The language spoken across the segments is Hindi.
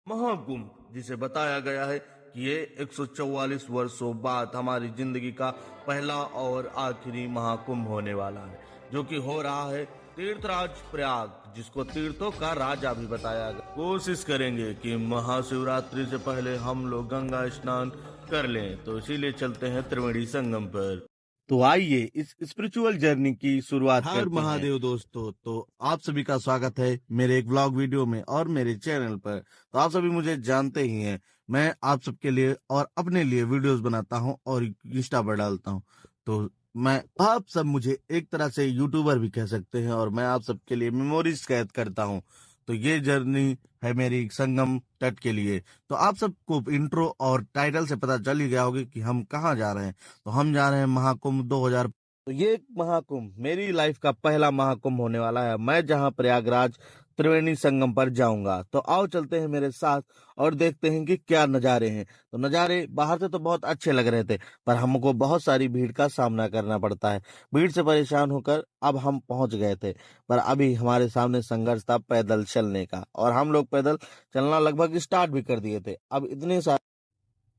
महाकुंभ, जिसे बताया गया है कि ये 144 वर्षों बाद हमारी जिंदगी का पहला और आखिरी महाकुंभ होने वाला है, जो कि हो रहा है तीर्थराज प्रयाग, जिसको तीर्थों का राजा भी बताया गया। कोशिश करेंगे कि महाशिवरात्रि से पहले हम लोग गंगा स्नान कर लें, तो इसीलिए चलते हैं त्रिवेणी संगम पर। तो आइए इस स्पिरिचुअल जर्नी की शुरुआत हर करते हैं। महादेव दोस्तों, तो आप सभी का स्वागत है मेरे एक व्लॉग वीडियो में और मेरे चैनल पर। तो आप सभी मुझे जानते ही हैं, मैं आप सबके लिए और अपने लिए वीडियोस बनाता हूं और इंस्टा पर डालता हूं। तो मैं आप सब मुझे एक तरह से यूट्यूबर भी कह सकते हैं और मैं आप सबके लिए मेमोरीज कैद करता हूं। तो ये जर्नी है मेरी संगम तट के लिए। तो आप सबको इंट्रो और टाइटल से पता चल ही गया होगा कि हम कहाँ जा रहे हैं। तो हम जा रहे हैं महाकुंभ 2000। तो ये महाकुंभ मेरी लाइफ का पहला महाकुंभ होने वाला है। मैं जहां प्रयागराज त्रिवेणी संगम पर जाऊंगा, तो आओ चलते हैं मेरे साथ और देखते हैं कि क्या नज़ारे हैं। तो नज़ारे बाहर से तो बहुत अच्छे लग रहे थे, पर हमको बहुत सारी भीड़ का सामना करना पड़ता है। भीड़ से परेशान होकर अब हम पहुंच गए थे, पर अभी हमारे सामने संघर्ष था पैदल चलने का, और हम लोग पैदल चलना लगभग स्टार्ट भी कर दिए थे।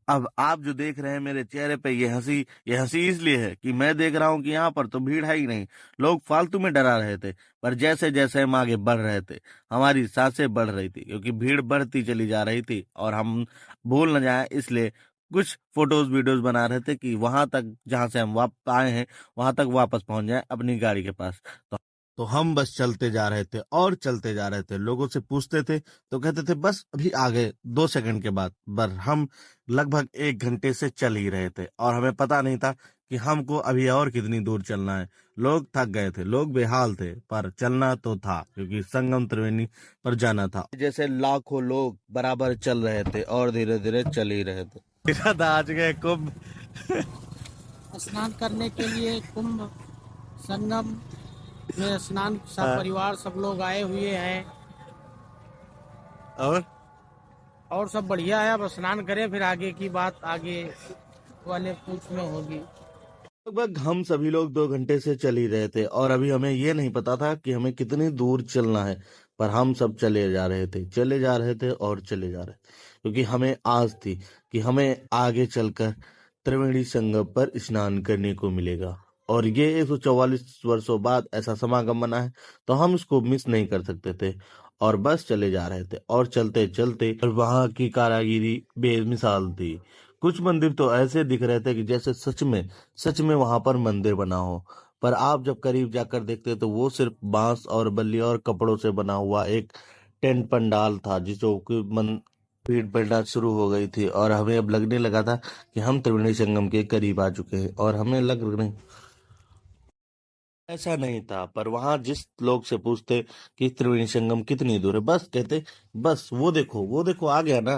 अब आप जो देख रहे हैं मेरे चेहरे पे ये हंसी इसलिए है कि मैं देख रहा हूँ कि यहाँ पर तो भीड़ है ही नहीं। लोग फालतू में डरा रहे थे, पर जैसे जैसे हम आगे बढ़ रहे थे हमारी सांसें बढ़ रही थी, क्योंकि भीड़ बढ़ती चली जा रही थी और हम भूल न जाए इसलिए कुछ फोटोज वीडियोज बना रहे थे कि वहां तक जहां से हम वापस आए हैं वहां तक वापस पहुंच जाए अपनी गाड़ी के पास। तो हम बस चलते जा रहे थे और चलते जा रहे थे। लोगों से पूछते थे तो कहते थे बस अभी आगे 2 सेकंड के बाद। पर हम लगभग 1 घंटे से चल ही रहे थे और हमें पता नहीं था कि हमको अभी और कितनी दूर चलना है। लोग थक गए थे, लोग बेहाल थे, पर चलना तो था क्योंकि संगम त्रिवेणी पर जाना था। जैसे लाखों लोग बराबर चल रहे थे और धीरे धीरे चल ही रहे थे। आज गए कुंभ स्नान करने के लिए कुंभ संगम में स्नान सब परिवार सब लोग आए हुए हैं और सब बढ़िया है। अब स्नान करें, फिर आगे की बात आगे वाले पूछ में होगी। लगभग हम सभी लोग 2 घंटे से चल ही रहे थे और अभी हमें ये नहीं पता था कि हमें कितनी दूर चलना है, पर हम सब चले जा रहे थे, चले जा रहे थे और चले जा रहे थे, क्योंकि हमें आस थी कि हमें आगे चलकर त्रिवेणी संगम पर स्नान करने को मिलेगा। और ये 144 वर्षों बाद ऐसा समागम बना है, तो हम इसको मिस नहीं कर सकते थे। और बस चले जा रहे थे और चलते चलते वहां की कारागिरी बेमिसाल थी। कुछ मंदिर तो ऐसे दिख रहे थे कि जैसे सच में वहां पर मंदिर बना हो, पर आप जब करीब जाकर देखते तो वो सिर्फ बांस और बल्ली और कपड़ों से बना हुआ एक टेंट पंडाल था, जिसको कि मन भीड़ बढ़ना शुरू हो गई थी और हमें अब लगने लगा था कि हम त्रिवेणी संगम के करीब आ चुके हैं। और हमें लग नहीं ऐसा नहीं था, पर वहां जिस लोग से पूछते कि त्रिवेणी संगम कितनी दूर है, बस कहते बस वो देखो आ गया ना।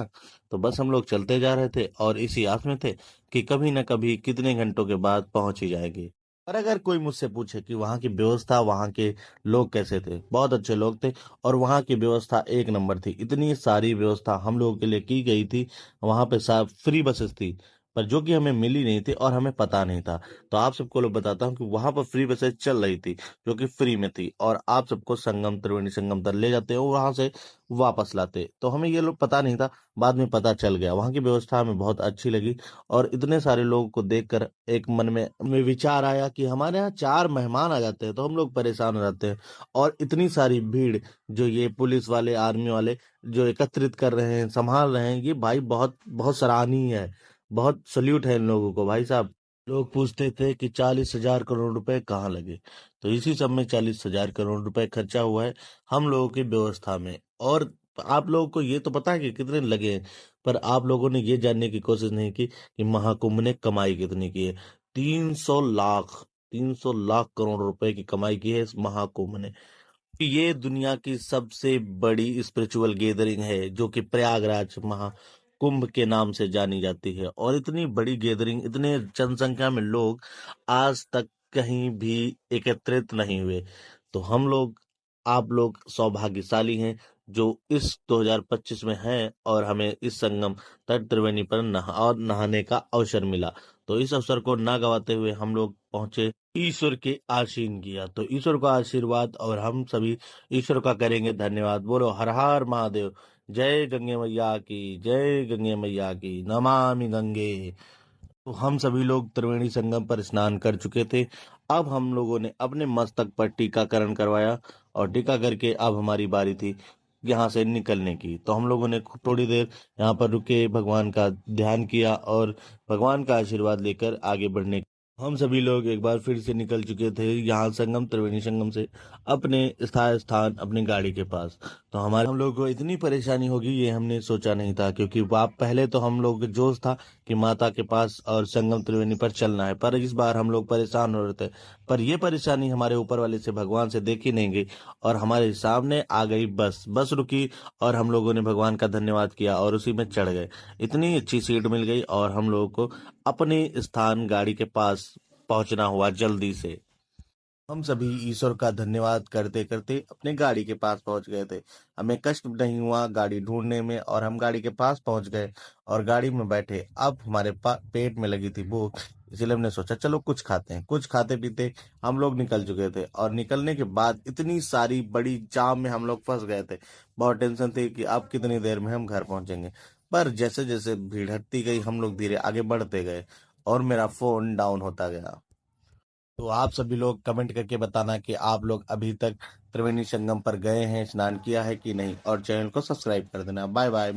तो बस हम लोग चलते जा रहे थे और इसी आस में थे कि कभी न कभी कितने घंटों के बाद पहुंच ही जाएंगे। पर अगर कोई मुझसे पूछे कि वहां की व्यवस्था, वहां के लोग कैसे थे, बहुत अच्छे लोग थे और वहां की व्यवस्था एक नंबर थी। इतनी सारी व्यवस्था हम लोगों के लिए की गई थी। वहां पे सब फ्री बसेस थी, पर जो कि हमें मिली नहीं थी और हमें पता नहीं था। तो आप सबको लोग बताता हूँ कि वहां पर फ्री बसेस चल रही थी, जो कि फ्री में थी, और आप सबको संगम त्रिवेणी संगम तक ले जाते और वहां से वापस लाते। तो हमें ये लोग पता नहीं था, बाद में पता चल गया। वहां की व्यवस्था हमें बहुत अच्छी लगी और इतने सारे लोगों को देखकर एक मन में विचार आया कि हमारे यहाँ 4 मेहमान आ जाते हैं तो हम लोग परेशान हो जाते हैं, और इतनी सारी भीड़ जो ये पुलिस वाले, आर्मी वाले जो एकत्रित कर रहे हैं, संभाल रहे हैं, ये भाई बहुत बहुत सराहनीय है। बहुत सल्यूट है इन लोगों को भाई साहब। लोग पूछते थे कि 40,000 करोड़ रुपए कहाँ लगे, तो इसी सब में 40,000 करोड़ रुपए खर्चा हुआ है हम लोगों की व्यवस्था में। और आप लोगों को ये तो पता है कि कितने लगे हैं, पर आप लोगों ने ये जानने की कोशिश नहीं की कि महाकुंभ ने कमाई कितनी की है। 300 लाख 300 लाख करोड़ रुपए की कमाई की है इस महाकुंभ ने। ये दुनिया की सबसे बड़ी स्पिरिचुअल गैदरिंग है, जो कि प्रयागराज महाकुंभ के नाम से जानी जाती है। और इतनी बड़ी गैदरिंग, इतने जनसंख्या में लोग आज तक कहीं भी एकत्रित नहीं हुए। तो हम लोग, आप लोग सौभाग्यशाली हैं जो इस 2025 में हैं और हमें इस संगम तट त्रिवेणी पर नहाने का अवसर मिला। तो इस अवसर को ना गवाते हुए हम लोग पहुंचे, ईश्वर के आशीन किया। तो ईश्वर का आशीर्वाद और हम सभी ईश्वर का करेंगे धन्यवाद। बोलो हर हर महादेव, जय गंगे मैया की, जय गंगे मैया की, नमामि गंगे। तो हम सभी लोग त्रिवेणी संगम पर स्नान कर चुके थे। अब हम लोगों ने अपने मस्तक पर टीकाकरण करवाया और टीका करके अब हमारी बारी थी यहाँ से निकलने की। तो हम लोगों ने थोड़ी देर यहाँ पर रुके, भगवान का ध्यान किया और भगवान का आशीर्वाद लेकर आगे बढ़ने। हम सभी लोग एक बार फिर से निकल चुके थे यहाँ संगम, त्रिवेणी संगम से अपने स्थायी स्थान, अपनी गाड़ी के पास। तो हम लोग को इतनी परेशानी होगी ये हमने सोचा नहीं था, क्योंकि आप पहले तो हम लोग जोश था कि माता के पास और संगम त्रिवेणी पर चलना है, पर इस बार हम लोग परेशान हो रहे थे। पर ये परेशानी हमारे ऊपर वाले से, भगवान से देखी नहीं गई और हमारे सामने आ गई बस। बस रुकी और हम लोगों ने भगवान का धन्यवाद किया और उसी में चढ़ गए। इतनी अच्छी सीट मिल गई और हम लोगों को अपने स्थान गाड़ी के पास पहुंचना हुआ जल्दी से। हम सभी ईश्वर का धन्यवाद करते करते अपने गाड़ी के पास पहुंच गए थे। हमें कष्ट नहीं हुआ गाड़ी ढूंढने में और हम गाड़ी के पास पहुंच गए और गाड़ी में बैठे। अब हमारे पेट में लगी थी भूख, इसलिए हमने सोचा चलो कुछ खाते हैं। कुछ खाते पीते हम लोग निकल चुके थे और निकलने के बाद इतनी सारी बड़ी जाम में हम लोग फंस गए थे। बहुत टेंशन थी कि अब कितनी देर में हम घर पहुंचेंगे। पर जैसे जैसे भीड़ हटती गई हम लोग धीरे आगे बढ़ते गए और मेरा फोन डाउन होता गया। तो आप सभी लोग कमेंट करके बताना कि आप लोग अभी तक त्रिवेणी संगम पर गए हैं, स्नान किया है कि नहीं, और चैनल को सब्सक्राइब कर देना। Bye bye.